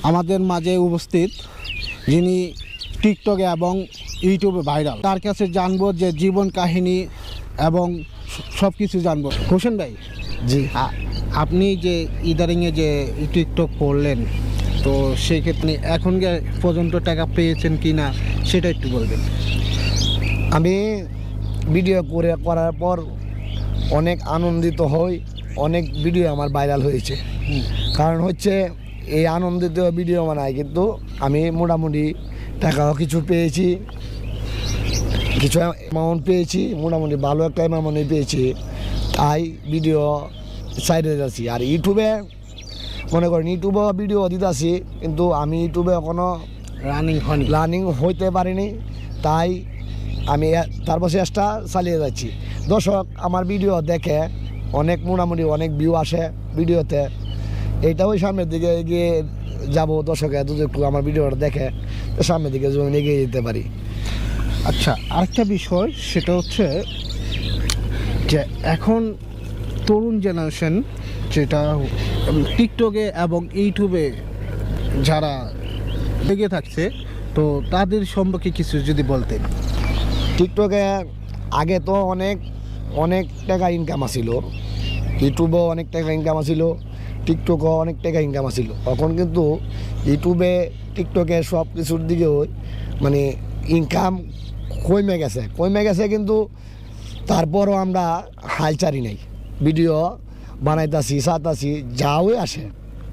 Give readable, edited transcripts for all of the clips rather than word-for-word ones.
আমাদের মাঝে উপস্থিত, যিনি টিকটকে এবং ইউটিউবে ভাইরাল। তার কাছে জানবো যে জীবন কাহিনী এবং সব কিছু জানবো। হোসেন ভাই, জি, আপনি যে ইদারিংয়ে যে টিকটক করলেন, তো সেক্ষেত্রে এখন পর্যন্ত টাকা পেয়েছেন কি না সেটা একটু বলবেন। আমি ভিডিও করার পর অনেক আনন্দিত হই। অনেক ভিডিও আমার ভাইরাল হয়েছে। কারণ হচ্ছে এই আনন্দিত ভিডিও বানাই, কিন্তু আমি মোটামুটি টাকাও কিছু পেয়েছি, কিছু অ্যামাউন্ট পেয়েছি, মোটামুটি ভালো একটা অ্যামাউন্টই পেয়েছি। তাই ভিডিও সাইডে যাচ্ছি। আর ইউটিউবে মনে করেন ইউটিউবেও ভিডিও দিতেছি, কিন্তু আমি ইউটিউবে এখনও রানিং হইতে পারিনি। তাই আমি তারপর চেষ্টা চালিয়ে যাচ্ছি। দর্শক আমার ভিডিও দেখে অনেক মোটামুটি অনেক ভিউ আসে ভিডিওতে। এইটাও সামনের দিকে এগিয়ে যাব। দর্শকে যদি একটু আমার ভিডিওটা দেখে তো সামনের দিকে যদি এগিয়ে যেতে পারি। আচ্ছা, আরেকটা বিষয় সেটা হচ্ছে যে এখন তরুণ জেনারেশন যেটা টিকটকে এবং ইউটিউবে যারা লেগে থাকছে, তো তাদের সম্পর্কে কিছু যদি বলতেন। টিকটকে আগে তো অনেক অনেক টাকা ইনকাম আসিল, ইউটিউবেও অনেক টাকা ইনকাম আসিল, টিকটকও অনেক টাকা ইনকাম আসিল। এখন কিন্তু ইউটিউবে টিকটকে সব কিছুর দিকেও মানে ইনকাম কমে গেছে, কিন্তু তারপরও আমরা হাল ছাড়ি নাই, ভিডিও বানাইতাছি, সাতাছি, যাওই আসে।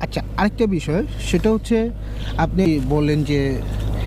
আচ্ছা, আরেকটা বিষয় সেটা হচ্ছে আপনি বললেন যে